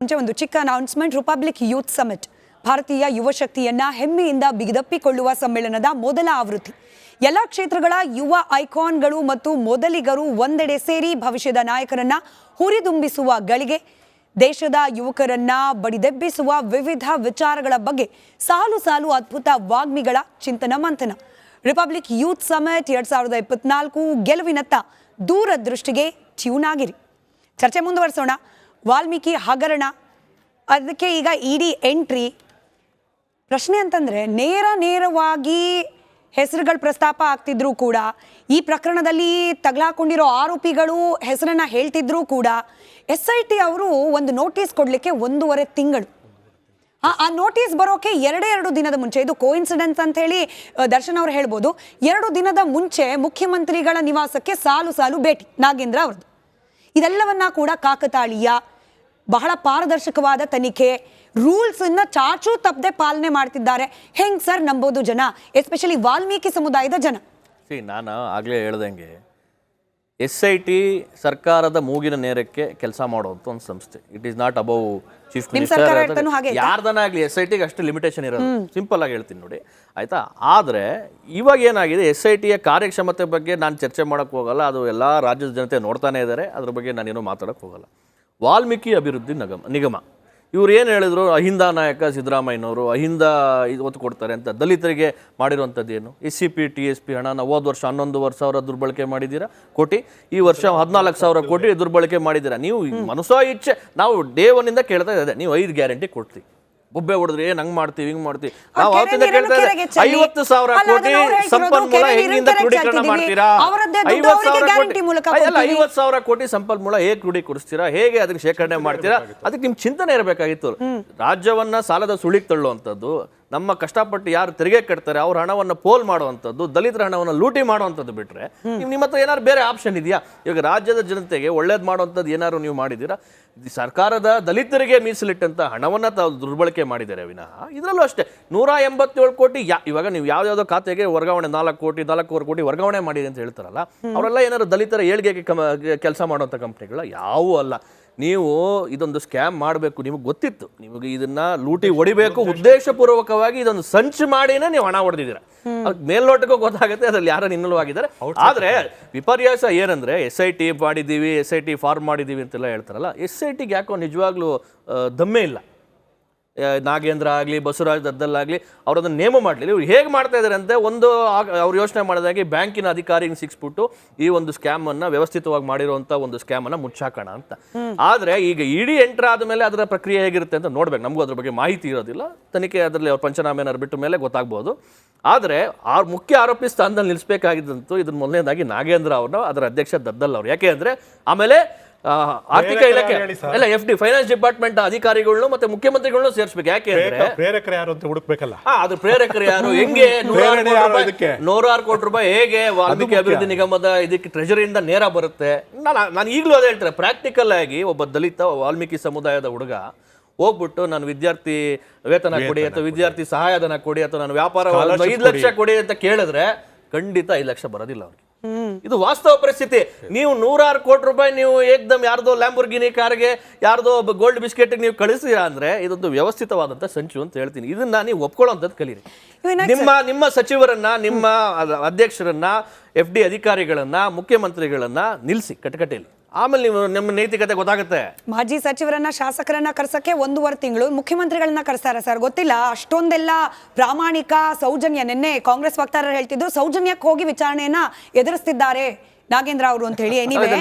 ಮುಂಚೆ ಒಂದು ಚಿಕ್ಕ ಅನೌನ್ಸ್ಮೆಂಟ್. ರಿಪಬ್ಲಿಕ್ ಯೂತ್ ಸಮಿಟ್ ಭಾರತೀಯ ಯುವ ಶಕ್ತಿಯನ್ನ ಹೆಮ್ಮೆಯಿಂದ ಬಿಗಿದಪ್ಪಿಕೊಳ್ಳುವ ಸಮ್ಮೇಳನದ ಮೊದಲ ಆವೃತ್ತಿ. ಎಲ್ಲ ಕ್ಷೇತ್ರಗಳ ಯುವ ಐಕಾನ್ಗಳು ಮತ್ತು ಮೊದಲಿಗರು ಒಂದೆಡೆ ಸೇರಿ ಭವಿಷ್ಯದ ನಾಯಕರನ್ನ ಹುರಿದುಂಬಿಸುವ ಗಳಿಗೆ, ದೇಶದ ಯುವಕರನ್ನ ಬಡಿದೆಬ್ಬಿಸುವ ವಿವಿಧ ವಿಚಾರಗಳ ಬಗ್ಗೆ ಸಾಲು ಸಾಲು ಅದ್ಭುತ ವಾಗ್ಮಿಗಳ ಚಿಂತನ ಮಂಥನ. ರಿಪಬ್ಲಿಕ್ ಯೂತ್ ಸಮಿಟ್ 2024 ಗೆಲುವಿನತ್ತ ದೂರದೃಷ್ಟಿಗೆ ಟ್ಯೂನ್ ಆಗಿರಿ. ಚರ್ಚೆ ಮುಂದುವರಿಸೋಣ. ವಾಲ್ಮೀಕಿ ಹಗರಣ, ಅದಕ್ಕೆ ಈಗ ಇಡಿ ಎಂಟ್ರಿ. ಪ್ರಶ್ನೆ ಅಂತಂದರೆ ನೇರವಾಗಿ ಹೆಸರುಗಳ ಪ್ರಸ್ತಾಪ ಆಗ್ತಿದ್ರೂ ಕೂಡ, ಈ ಪ್ರಕರಣದಲ್ಲಿ ತಗಲಾಕೊಂಡಿರೋ ಆರೋಪಿಗಳು ಹೆಸರನ್ನ ಹೇಳ್ತಿದ್ರೂ ಕೂಡ, SIT ಅವರು ಒಂದು ನೋಟಿಸ್ ಕೊಡಲಿಕ್ಕೆ 1.5 ತಿಂಗಳು. ಆ ನೋಟಿಸ್ ಬರೋಕೆ 2 ದಿನದ ಮುಂಚೆ, ಇದು ಕೋಇನ್ಸಿಡೆನ್ಸ್ ಅಂತ ಹೇಳಿ ದರ್ಶನ್ ಅವರು ಹೇಳ್ಬೋದು, 2 ದಿನದ ಮುಂಚೆ ಮುಖ್ಯಮಂತ್ರಿಗಳ ನಿವಾಸಕ್ಕೆ ಸಾಲು ಭೇಟಿ ನಾಗೇಂದ್ರ ಅವ್ರದ್ದು. ಇದೆಲ್ಲವನ್ನ ಕೂಡ ಕಾಕತಾಳೀಯ, ಬಹಳ ಪಾರದರ್ಶಕವಾದ ತನಿಖೆ, ರೂಲ್ಸ್ ಅನ್ನ ಚಾಚೂ ತಪ್ಪದೆ ಪಾಲನೆ ಮಾಡ್ತಿದ್ದಾರೆ. ಹೆಂಗ್ ಸರ್ ನಂಬೋದು ಜನ, ಎಸ್ಪೆಷಲಿ ವಾಲ್ಮೀಕಿ ಸಮುದಾಯದ ಜನ? ನಾನು ಆಗಲೇ ಹೇಳ್ದಂಗೆ SIT ಸರ್ಕಾರದ ಮೂಗಿನ ನೇರಕ್ಕೆ ಕೆಲಸ ಮಾಡುವಂಥ ಒಂದು ಸಂಸ್ಥೆ. It is not above chief minister, ಯಾರ್ದನಾಗ್ಲಿ SITಗೆ ಅಷ್ಟು ಲಿಮಿಟೇಷನ್ ಇರೋದು. ಸಿಂಪಲ್ ಆಗಿ ಹೇಳ್ತೀನಿ ನೋಡಿ, ಆಯ್ತಾ. ಆದರೆ ಇವಾಗ ಏನಾಗಿದೆ, SITಯ ಕಾರ್ಯಕ್ಷಮತೆ ಬಗ್ಗೆ ನಾನು ಚರ್ಚೆ ಮಾಡೋಕ್ಕೆ ಹೋಗಲ್ಲ, ಅದು ಎಲ್ಲ ರಾಜ್ಯದ ಜನತೆ ನೋಡ್ತಾನೆ ಇದ್ದಾರೆ, ಅದ್ರ ಬಗ್ಗೆ ನಾನೇನು ಮಾತಾಡೋಕ್ಕೆ ಹೋಗಲ್ಲ. ವಾಲ್ಮೀಕಿ ಅಭಿವೃದ್ಧಿ ನಿಗಮ ಇವ್ರು ಏನು ಹೇಳಿದ್ರು, ಅಹಿಂದ ನಾಯಕ ಸಿದ್ದರಾಮಯ್ಯನವರು ಅಹಿಂದ ಒತ್ತು ಕೊಡ್ತಾರೆ ಅಂತ ದಲಿತರಿಗೆ ಮಾಡಿರುವಂಥದ್ದು ಏನು? SCP TSP ಹಣನ ಹೋದ ವರ್ಷ 11,000 ದುರ್ಬಳಕೆ ಮಾಡಿದ್ದೀರಾ ಕೋಟಿ, ಈ ವರ್ಷ 14,000 ಕೋಟಿ ದುರ್ಬಳಕೆ ಮಾಡಿದ್ದೀರಾ. ನೀವು ಮನಸೋ ಇಚ್ಛೆ, ನಾವು ಡೇ 1 ಕೇಳ್ತಾ ಇದ್ದೆ, ನೀವು 5 ಗ್ಯಾರಂಟಿ ಕೊಡ್ತೀವಿ, ಬೊಬ್ಬೆ ಹೊಡೆದ್ರೆ ಹಂಗ್ ಮಾಡ್ತೀವಿ ಹಿಂಗ್ ಮಾಡ್ತೀವಿ. ನಾವು ಅವತ್ತಿಂದ ಕೇಳ್ತಾ ಇದ್ದೆ, 50,000 ಕೋಟಿ ಸಂಪನ್ಮೂಲ ಹೆಂಗಿಂದ ಕ್ರೋಢೀಕರಣ ಮಾಡ್ತೀರಾ? 50,000 ಕೋಟಿ ಸಂಪನ್ಮೂಲ ಹೇಗೆ ಕ್ರೋಢೀಕರಿಸ್ತೀರಾ, ಹೇಗೆ ಅದಕ್ಕೆ ಶೇಖರಣೆ ಮಾಡ್ತೀರಾ? ಅದಕ್ಕೆ ನಿಮ್ ಚಿಂತನೆ ಇರಬೇಕಾಗಿತ್ತು. ರಾಜ್ಯವನ್ನ ಸಾಲದ ಸುಳಿಗೆ ತಳ್ಳುವಂಥದ್ದು, ನಮ್ಮ ಕಷ್ಟಪಟ್ಟು ಯಾರು ತೆರಿಗೆ ಕಟ್ತಾರೆ ಅವ್ರ ಹಣವನ್ನು ಪೋಲ್ ಮಾಡುವಂಥದ್ದು, ದಲಿತರ ಹಣವನ್ನು ಲೂಟಿ ಮಾಡುವಂಥದ್ದು ಬಿಟ್ರೆ ನಿಮ್ಮ ಹತ್ರ ಏನಾದ್ರು ಬೇರೆ ಆಪ್ಷನ್ ಇದೆಯಾ? ಇವಾಗ ರಾಜ್ಯದ ಜನತೆಗೆ ಒಳ್ಳೇದು ಮಾಡುವಂಥದ್ದು ಏನಾದ್ರು ನೀವು ಮಾಡಿದ್ದೀರಾ? ಸರ್ಕಾರದ ದಲಿತರಿಗೆ ಮೀಸಲಿಟ್ಟಂತ ಹಣವನ್ನ ತಾವು ದುರ್ಬಳಕೆ ಮಾಡಿದ್ದಾರೆ ವಿನಃ ಇದರಲ್ಲೂ ಅಷ್ಟೇ 187 ಕೋಟಿ ಇವಾಗ ನೀವು ಯಾವ್ದಾವ್ದೋ ಖಾತೆಗೆ ವರ್ಗಾವಣೆ 4 ಕೋಟಿ 4.25 ಕೋಟಿ ವರ್ಗಾವಣೆ ಮಾಡಿದೆ ಅಂತ ಹೇಳ್ತಾರಲ್ಲ, ಅವರೆಲ್ಲ ಏನಾದ್ರು ದಲಿತರ ಏಳ್ಗೆಗೆ ಕೆಲಸ ಮಾಡುವಂಥ ಕಂಪ್ನಿಗಳ ಯಾವೂ ಅಲ್ಲ. ನೀವು ಇದೊಂದು ಸ್ಕ್ಯಾಮ್ ಮಾಡಬೇಕು, ನಿಮಗೆ ಗೊತ್ತಿತ್ತು, ನಿಮಗೆ ಇದನ್ನ ಲೂಟಿ ಹೊಡಿಬೇಕು, ಉದ್ದೇಶಪೂರ್ವಕವಾಗಿ ಇದೊಂದು ಸಂಚು ಮಾಡಿನೇ ನೀವು ಹಣ ಹೊಡೆದಿದ್ದೀರಾ. ಮೇಲ್ನೋಟಕ್ಕೂ ಗೊತ್ತಾಗುತ್ತೆ ಅದ್ರಲ್ಲಿ ಯಾರು ಇನ್ವಾಲ್ವ್. ಆದ್ರೆ ವಿಪರ್ಯಾಸ ಏನಂದ್ರೆ, SIT ಮಾಡಿದ್ದೀವಿ, SIT ಫಾರ್ಮ್ ಮಾಡಿದ್ದೀವಿ ಅಂತೆಲ್ಲ ಹೇಳ್ತಾರಲ್ಲ, SITಗೆ ಯಾಕೋ ನಿಜವಾಗ್ಲೂ ದಮ್ಮೆ ಇಲ್ಲ. ನಾಗೇಂದ್ರ ಆಗಲಿ ಬಸವರಾಜ್ ದದ್ದಲ್ಲಾಗಲಿ ಅವರದನ್ನು ನೇಮ ಮಾಡಲಿಲ್ಲ. ಇವ್ರು ಹೇಗೆ ಮಾಡ್ತಾ ಇದ್ದಾರೆ ಅಂತ ಅವ್ರು ಯೋಚನೆ ಮಾಡಿದಾಗೆ ಬ್ಯಾಂಕಿನ ಅಧಿಕಾರಿಗೆ ಸಿಕ್ಸ್ಬಿಟ್ಟು ಈ ಒಂದು ಸ್ಕ್ಯಾಮನ್ನು ವ್ಯವಸ್ಥಿತವಾಗಿ ಮಾಡಿರುವಂಥ ಒಂದು ಸ್ಕ್ಯಾಮನ್ನು ಮುಚ್ಚಾಕೋಣ ಅಂತ. ಆದರೆ ಈಗ ಇಡಿ ಎಂಟರ್ ಆದಮೇಲೆ ಅದರ ಪ್ರಕ್ರಿಯೆ ಹೇಗಿರುತ್ತೆ ಅಂತ ನೋಡ್ಬೇಕು. ನಮಗೂ ಅದ್ರ ಬಗ್ಗೆ ಮಾಹಿತಿ ಇರೋದಿಲ್ಲ, ತನಿಖೆ ಅದರಲ್ಲಿ ಅವ್ರ ಪಂಚನಾಮೆನಾರು ಬಿಟ್ಟ ಮೇಲೆ ಗೊತ್ತಾಗ್ಬೋದು. ಆದರೆ ಆ ಮುಖ್ಯ ಆರೋಪಿ ಸ್ಥಾನದಲ್ಲಿ ನಿಲ್ಲಿಸಬೇಕಾಗಿದ್ದಂತೂ ಇದನ್ನ ಮೊದಲನೇದಾಗಿ ನಾಗೇಂದ್ರ ಅವ್ರನ್ನ, ಅದರ ಅಧ್ಯಕ್ಷ ದದ್ದಲ್ ಅವರು. ಯಾಕೆ ಅಂದರೆ ಆಮೇಲೆ ಆರ್ಥಿಕ ಇಲಾಖೆ ಅಲ್ಲ, FD ಫೈನಾನ್ಸ್ ಡಿಪಾರ್ಟ್ಮೆಂಟ್ ಅಧಿಕಾರಿಗಳನ್ನು ಮತ್ತೆ ಮುಖ್ಯಮಂತ್ರಿಗಳನ್ನು ಸೇರಿಸಬೇಕು. ಯಾಕೆ ಅಂದ್ರೆ ಪ್ರೇರಕರು ಯಾರು ಅಂತ ಹುಡುಕ್ಬೇಕಲ್ಲ. ಅದು ಪ್ರೇರಕರು ಯಾರು, ಹೆಂಗೆ 106 ಕೋಟಿ ರೂಪಾಯಿ ಹೇಗೆ ವಾಲ್ಮೀಕಿ ಅಭಿವೃದ್ಧಿ ನಿಗಮದ ಇದಕ್ಕೆ ಟ್ರೆಜರಿಯಿಂದ ನೇರ ಬರುತ್ತೆ? ನಾನು ಈಗಲೂ ಅದೇ ಹೇಳ್ತಾರೆ, ಪ್ರಾಕ್ಟಿಕಲ್ ಆಗಿ ಒಬ್ಬ ದಲಿತ ವಾಲ್ಮೀಕಿ ಸಮುದಾಯದ ಹುಡುಗ ಹೋಗ್ಬಿಟ್ಟು ನಾನು ವಿದ್ಯಾರ್ಥಿ ವೇತನ ಕೊಡಿ ಅಥವಾ ವಿದ್ಯಾರ್ಥಿ ಸಹಾಯಧನ ಕೊಡಿ ಅಥವಾ ನಾನು ವ್ಯಾಪಾರ 5 ಲಕ್ಷ ಕೊಡಿ ಅಂತ ಕೇಳಿದ್ರೆ ಖಂಡಿತ 5 ಲಕ್ಷ ಬರೋದಿಲ್ಲ ಅವ್ರಿಗೆ. ಇದು ವಾಸ್ತವ ಪರಿಸ್ಥಿತಿ. ನೀವು 106 ಕೋಟಿ ರೂಪಾಯಿ ನೀವು ಏಕ್ದಮ್ ಯಾರ್ದೋ ಲ್ಯಾಂಬೋರ್ಗಿನಿ ಕಾರ್ಗೆ, ಯಾರ್ದೋ ಗೋಲ್ಡ್ ಬಿಸ್ಕೆಟ್ ನೀವು ಕಳಿಸ್ತೀರಾ ಅಂದ್ರೆ ಇದೊಂದು ವ್ಯವಸ್ಥಿತವಾದಂತ ಸಂಚು ಅಂತ ಹೇಳ್ತೀನಿ. ಇದನ್ನ ನೀವು ಒಪ್ಕೊಳ್ಳೋಂಥದ್ದು ಕಲೀರಿ. ನಿಮ್ಮ ಸಚಿವರನ್ನ, ನಿಮ್ಮ ಅಧ್ಯಕ್ಷರನ್ನ, FD ಅಧಿಕಾರಿಗಳನ್ನ, ಮುಖ್ಯಮಂತ್ರಿಗಳನ್ನ ನಿಲ್ಲಿಸಿ ಕಟಕಟೆಯಲ್ಲಿ. ಆಮೇಲೆ ನೀವು ನಿಮ್ಮ ನೈತಿಕತೆ ಗೊತ್ತಾಗುತ್ತೆ. ಮಾಜಿ ಸಚಿವರನ್ನ, ಶಾಸಕರನ್ನ ಕರ್ಸಕ್ಕೆ 1.5 ತಿಂಗಳು, ಮುಖ್ಯಮಂತ್ರಿಗಳನ್ನ ಕರ್ಸ್ತಾರ ಸರ್? ಗೊತ್ತಿಲ್ಲ ಅಷ್ಟೊಂದೆಲ್ಲ ಪ್ರಾಮಾಣಿಕ ಸೌಜನ್ಯ. ನಿನ್ನೆ ಕಾಂಗ್ರೆಸ್ ವಕ್ತಾರರು ಹೇಳ್ತಿದ್ರು, ಸೌಜನ್ಯಕ್ಕೆ ಹೋಗಿ ವಿಚಾರಣೆಯನ್ನ ಎದುರಿಸ್ತಿದ್ದಾರೆ ನಾಗೇಂದ್ರ ಅವರು ಅಂತ ಹೇಳಿ.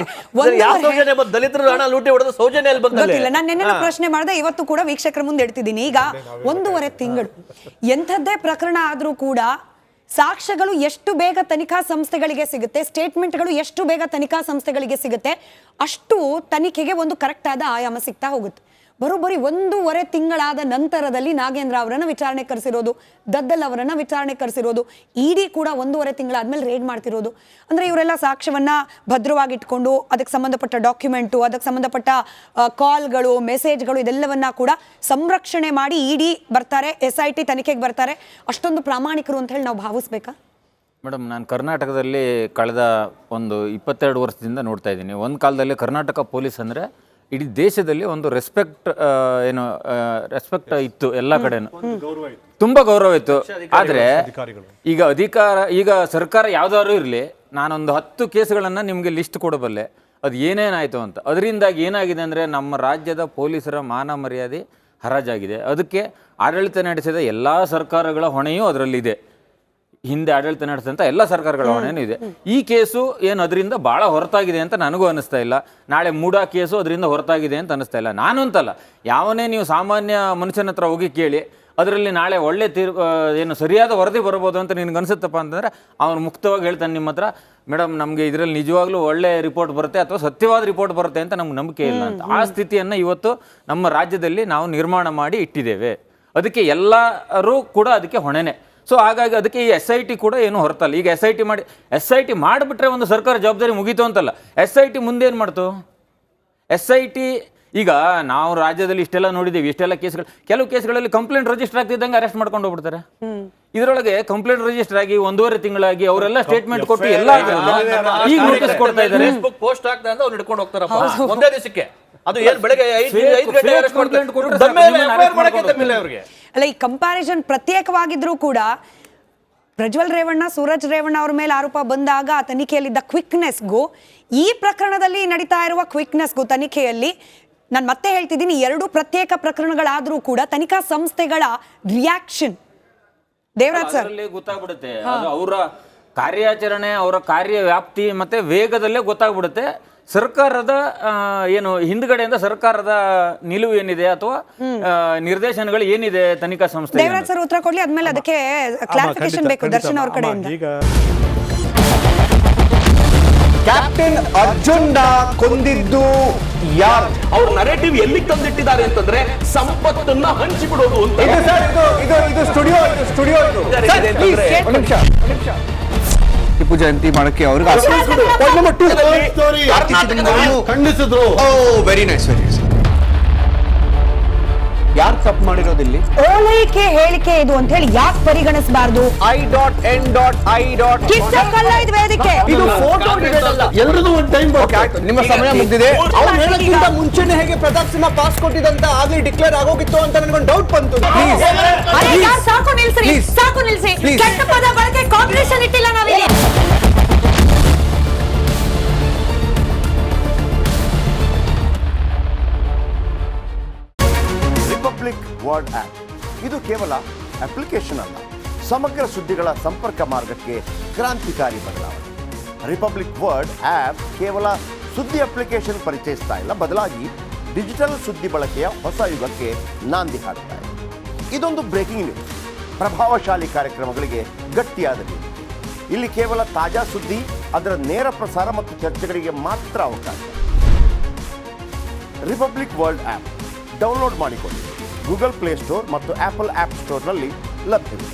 ಗೊತ್ತಿಲ್ಲ, ನಾನು ನಿನ್ನೆ ಪ್ರಶ್ನೆ ಮಾಡಿದೆ, ಇವತ್ತು ಕೂಡ ವೀಕ್ಷಕರ ಮುಂದೆ ಇಡ್ತಿದ್ದೀನಿ. ಈಗ 1.5 ತಿಂಗಳು ಎಂಥದ್ದೇ ಪ್ರಕರಣ ಆದ್ರೂ ಕೂಡ ಸಾಕ್ಷ್ಯಗಳು ಎಷ್ಟು ಬೇಗ ತನಿಖಾ ಸಂಸ್ಥೆಗಳಿಗೆ ಸಿಗುತ್ತೆ, ಸ್ಟೇಟ್ಮೆಂಟ್ಗಳು ಎಷ್ಟು ಬೇಗ ತನಿಖಾ ಸಂಸ್ಥೆಗಳಿಗೆ ಸಿಗುತ್ತೆ, ಅಷ್ಟು ತನಿಖೆಗೆ ಒಂದು ಕರೆಕ್ಟ್ ಆದ ಆಯಾಮ ಸಿಗ್ತಾ ಹೋಗುತ್ತೆ. ಬರೋಬ್ಬರಿ 1.5 ತಿಂಗಳಾದ ನಂತರದಲ್ಲಿ ನಾಗೇಂದ್ರ ಅವರನ್ನ ವಿಚಾರಣೆ ಕರೆಸಿರೋದು, ದದ್ದಲ್ ಅವರನ್ನ ವಿಚಾರಣೆ ಕರೆಸಿರೋದು, ಇಡಿ ಕೂಡ 1.5 ತಿಂಗಳಾದ್ಮೇಲೆ ರೇಡ್ ಮಾಡ್ತಿರೋದು. ಅಂದ್ರೆ ಇವರೆಲ್ಲ ಸಾಕ್ಷ್ಯವನ್ನ ಭದ್ರವಾಗಿ ಇಟ್ಕೊಂಡು ಅದಕ್ಕೆ ಸಂಬಂಧಪಟ್ಟ ಡಾಕ್ಯುಮೆಂಟು, ಅದಕ್ಕೆ ಸಂಬಂಧಪಟ್ಟ ಕಾಲ್ಗಳು, ಮೆಸೇಜ್ಗಳು, ಇದೆಲ್ಲವನ್ನ ಕೂಡ ಸಂರಕ್ಷಣೆ ಮಾಡಿ ಇಡಿ ಬರ್ತಾರೆ, SIT ತನಿಖೆಗೆ ಬರ್ತಾರೆ. ಅಷ್ಟೊಂದು ಪ್ರಾಮಾಣಿಕರು ಅಂತ ಹೇಳಿ ನಾವು ಭಾವಿಸ್ಬೇಕಾ? ಮೇಡಮ್, ನಾನು ಕರ್ನಾಟಕದಲ್ಲಿ ಕಳೆದ ಒಂದು 22 ವರ್ಷದಿಂದ ನೋಡ್ತಾ ಇದ್ದೀನಿ. ಒಂದು ಕಾಲದಲ್ಲಿ ಕರ್ನಾಟಕ ಪೊಲೀಸ್ ಅಂದರೆ ಇಡೀ ದೇಶದಲ್ಲಿ ಒಂದು ರೆಸ್ಪೆಕ್ಟ್ ಇತ್ತು ಎಲ್ಲ ಕಡೆನೂ, ತುಂಬ ಗೌರವ ಇತ್ತು. ಆದರೆ ಈಗ ಸರ್ಕಾರ ಯಾವುದಾದ್ರು ಇರಲಿ, ನಾನೊಂದು 10 ಕೇಸುಗಳನ್ನು ನಿಮಗೆ ಲಿಸ್ಟ್ ಕೊಡಬಲ್ಲೆ, ಅದು ಏನೇನಾಯಿತು ಅಂತ. ಅದರಿಂದಾಗಿ ಏನಾಗಿದೆ ಅಂದರೆ ನಮ್ಮ ರಾಜ್ಯದ ಪೊಲೀಸರ ಮಾನ ಮರ್ಯಾದೆ ಹರಾಜಾಗಿದೆ. ಅದಕ್ಕೆ ಆಡಳಿತ ನಡೆಸಿದ ಎಲ್ಲ ಸರ್ಕಾರಗಳ ಹೊಣೆಯೂ ಅದರಲ್ಲಿದೆ. ಹಿಂದೆ ಆಡಳಿತ ನಡೆಸಿದಂಥ ಎಲ್ಲ ಸರ್ಕಾರಗಳ ಹೊಣೆಯೂ ಇದೆ. ಈ ಕೇಸು ಏನು ಅದರಿಂದ ಭಾಳ ಹೊರತಾಗಿದೆ ಅಂತ ನನಗೂ ಅನ್ನಿಸ್ತಾ ಇಲ್ಲ. ನಾಳೆ ಮೂಡಾ ಕೇಸು ಅದರಿಂದ ಹೊರತಾಗಿದೆ ಅಂತ ಅನ್ನಿಸ್ತಾ ಇಲ್ಲ. ನಾನು ಅಂತಲ್ಲ, ಯಾವನೇ ನೀವು ಸಾಮಾನ್ಯ ಮನುಷ್ಯನ ಹತ್ರ ಹೋಗಿ ಕೇಳಿ, ಅದರಲ್ಲಿ ನಾಳೆ ಒಳ್ಳೆ ಏನು ಸರಿಯಾದ ವರದಿ ಬರ್ಬೋದು ಅಂತ ನಿನಗೆ ಅನಿಸುತ್ತಪ್ಪ ಅಂತಂದರೆ ಅವನು ಮುಕ್ತವಾಗಿ ಹೇಳ್ತಾನೆ ನಿಮ್ಮ ಹತ್ರ, ಮೇಡಮ್ ನಮಗೆ ಇದರಲ್ಲಿ ನಿಜವಾಗ್ಲೂ ಒಳ್ಳೆ ರಿಪೋರ್ಟ್ ಬರುತ್ತೆ ಅಥವಾ ಸತ್ಯವಾದ ರಿಪೋರ್ಟ್ ಬರುತ್ತೆ ಅಂತ ನಮ್ಗೆ ನಂಬಿಕೆ ಇಲ್ಲ ಅಂತ. ಆ ಸ್ಥಿತಿಯನ್ನು ಇವತ್ತು ನಮ್ಮ ರಾಜ್ಯದಲ್ಲಿ ನಾವು ನಿರ್ಮಾಣ ಮಾಡಿ ಇಟ್ಟಿದ್ದೇವೆ. ಅದಕ್ಕೆ ಎಲ್ಲರೂ ಕೂಡ ಅದಕ್ಕೆ ಹೊಣೆನೆ. ಸೊ ಹಾಗಾಗಿ ಅದಕ್ಕೆ ಈ SIT ಕೂಡ ಏನು ಹೊರತಲ್ಲ. ಈಗ SIT ಮಾಡಿಬಿಟ್ರೆ ಒಂದು ಸರ್ಕಾರ ಜವಾಬ್ದಾರಿ ಮುಗೀತು ಅಂತಲ್ಲ. SIT ಮುಂದೇನು ಮಾಡ್ತು? SIT ಈಗ ನಾವು ರಾಜ್ಯದಲ್ಲಿ ಇಷ್ಟೆಲ್ಲ ನೋಡಿದ್ದೀವಿ, ಇಷ್ಟೆಲ್ಲ ಕೇಸ್ಗಳು, ಕೆಲವು ಕೇಸ್ಗಳಲ್ಲಿ ಕಂಪ್ಲೇಂಟ್ ರಿಜಿಸ್ಟರ್ ಆಗ್ತಿದ್ದಂಗೆ ಅರೆಸ್ಟ್ ಮಾಡ್ಕೊಂಡು ಹೋಗ್ಬಿಡ್ತಾರೆ. ಇದರೊಳಗೆ ಕಂಪ್ಲೇಂಟ್ ರಿಜಿಸ್ಟರ್ ಆಗಿ 1.5 ತಿಂಗಳಾಗಿ ಅವರೆಲ್ಲ ಸ್ಟೇಟ್ಮೆಂಟ್ ಕೊಟ್ಟು ಎಲ್ಲ ಈಗ ನೋಟಿಸ್ ಕೊಡ್ತಾ ಇದ್ದಾರೆ. ಪೋಸ್ಟ್ ಆಗ್ತಾ ಅವ್ರು ಹಿಡ್ಕೊಂಡು ಹೋಗ್ತಾರಪ್ಪ ಒಂದೇ ದಿವಸಕ್ಕೆ. ಅದು ಏನು ಬೆಳಗ್ಗೆ 5 ಗಂಟೆ ಅಲ್ಲ, ಈ ಕಂಪ್ಯಾರಿಸನ್ ಪ್ರತ್ಯೇಕವಾಗಿದ್ರೂ ಕೂಡ ಪ್ರಜ್ವಲ್ ರೇವಣ್ಣ, ಸೂರಜ್ ರೇವಣ್ಣ ಅವ್ರ ಮೇಲೆ ಆರೋಪ ಬಂದಾಗ ಆ ತನಿಖೆಯಲ್ಲಿದ್ದ ಕ್ವಿಕ್ನೆಸ್ಗೂ ಈ ಪ್ರಕರಣದಲ್ಲಿ ನಡೀತಾ ಇರುವ ಕ್ವಿಕ್ನೆಸ್ಗೂ ತನಿಖೆಯಲ್ಲಿ ನಾನು ಮತ್ತೆ ಹೇಳ್ತಿದ್ದೀನಿ, 2 ಪ್ರತ್ಯೇಕ ಪ್ರಕರಣಗಳಾದ್ರೂ ಕೂಡ ತನಿಖಾ ಸಂಸ್ಥೆಗಳ ರಿಯಾಕ್ಷನ್ ದೇವರಾಜ್ ಸರ್ ಗೊತ್ತಾಗ್ಬಿಡುತ್ತೆ. ಅದು ಅವರ ಕಾರ್ಯಾಚರಣೆ, ಅವರ ಕಾರ್ಯವ್ಯಾಪ್ತಿ ಮತ್ತೆ ವೇಗದಲ್ಲೇ ಗೊತ್ತಾಗ್ಬಿಡುತ್ತೆ. ಸರ್ಕಾರದ ಏನು ಹಿಂದ್ಗಡೆಯಿಂದ ಸರ್ಕಾರದ ನಿಲುವು ಏನಿದೆ ಅಥವಾ ನಿರ್ದೇಶನಗಳು ಏನಿದೆ ತನಿಖಾ ಸಂಸ್ಥೆ. ದೇವರಾಜ್ ಸರ್ ಉತ್ತರ ಕೊಡ್ಲಿ, ಆದ್ಮೇಲೆ ಅದಕ್ಕೆ ಕ್ಲಾರಿಫಿಕೇಶನ್ ಬೇಕು ದರ್ಶನ್ ಅವ್ರ ಕಡೆಯಿಂದ. ಕ್ಯಾಪ್ಟನ್ ಅರ್ಜುನ್ ಕೊಂದಿದ್ದು ಯಾರು? ಅವ್ರ ನರೇಟಿವ್ ಎಲ್ಲಿ ತಂದಿಟ್ಟಿದ್ದಾರೆ ಅಂತಂದ್ರೆ ಸಂಪತ್ತನ್ನ ಹಂಚಿಬಿಡೋದು ಅಂತ. ಇದು ಸ್ಟುಡಿಯೋ ಟಿಪ್ಪು ಜಯಂತಿ ಮಾಡಕ್ಕೆ ಅವ್ರಿಗೆ ಖಂಡಿಸಿದ್ರು. Very nice. ಯಾರು ತಪ್ಪು ಮಾಡಿರೋದಿಲ್ಲಿ? ಓಲೈಕೆ ಹೇಳಿಕೆ ಇದು ಅಂತ ಹೇಳಿ ಯಾಕೆ ಪರಿಗಣಿಸಬಾರದು? ಕಿಚ್ಚಕ್ಕಲ್ಲ ಇದು ವೇದಿಕೆ. ಇದು ಫೋಟೋ ಎಲ್ರಿಗೂ ಒಂದು ಟೈಮ್ ನಿಮ್ಮ ಸಮಯ ಮುಗಿದಿದೆ. ಅವ್ರು ಹೇಳಕ್ಕಿಂತ ಮುಂಚೆನೆ ಹೇಗೆ ಪ್ರತಾಪ್ ಸಿಂಹ ಪಾಸ್ ಕೊಟ್ಟಿದಂತ ಆಗ್ಲಿ ಡಿಕ್ಲೇರ್ ಆಗೋಗಿತ್ತು ಅಂತ ನನಗೊಂದು ಡೌಟ್ ಬಂತು. ಸಾಕು ನಿಲ್ಸಿ, ಸಾಕು ನಿಲ್ಸಿ. ಕೆಟ್ಟ ಪದ ಬಳಕೆ ಕಾಂಪಿಟೇಷನ್ ಇಟ್ಟಿಲ್ಲ ನಾವಿಲ್ಲಿ. ರಿಪಬ್ಲಿಕ್ ವರ್ಡ್ ಆಪ್ ಇದು ಕೇವಲ ಅಪ್ಲಿಕೇಶನ್ ಅಲ್ಲ, ಸಮಗ್ರ ಸುದ್ದಿಗಳ ಸಂಪರ್ಕ ಮಾರ್ಗಕ್ಕೆ ಕ್ರಾಂತಿಕಾರಿ ಬದಲಾವಣೆ. ರಿಪಬ್ಲಿಕ್ ವರ್ಡ್ ಆಪ್ ಕೇವಲ ಸುದ್ದಿ ಅಪ್ಲಿಕೇಶನ್ ಪರಿಚಯಿಸ್ತಾ ಇಲ್ಲ, ಬದಲಾಗಿ ಡಿಜಿಟಲ್ ಸುದ್ದಿ ಬಳಕೆಯ ಹೊಸ ಯುಗಕ್ಕೆ ನಾಂದಿ ಹಾಡ್ತಾ ಇದೆ. ಇದೊಂದು ಬ್ರೇಕಿಂಗ್ ನ್ಯೂಸ್, ಪ್ರಭಾವಶಾಲಿ ಕಾರ್ಯಕ್ರಮಗಳಿಗೆ ಗಟ್ಟಿಯಾದ ನ್ಯೂಸ್. ಇಲ್ಲಿ ಕೇವಲ ತಾಜಾ ಸುದ್ದಿ, ಅದರ ನೇರ ಪ್ರಸಾರ ಮತ್ತು ಚರ್ಚೆಗಳಿಗೆ ಮಾತ್ರ ಅವಕಾಶ. ರಿಪಬ್ಲಿಕ್ ವರ್ಲ್ಡ್ ಆಪ್ ಡೌನ್ಲೋಡ್ ಮಾಡಿಕೊಳ್ಳಿ. ಗೂಗಲ್ ಪ್ಲೇಸ್ಟೋರ್ ಮತ್ತು ಆಪಲ್ ಆಪ್ ಸ್ಟೋರ್ನಲ್ಲಿ ಲಭ್ಯವಿದೆ.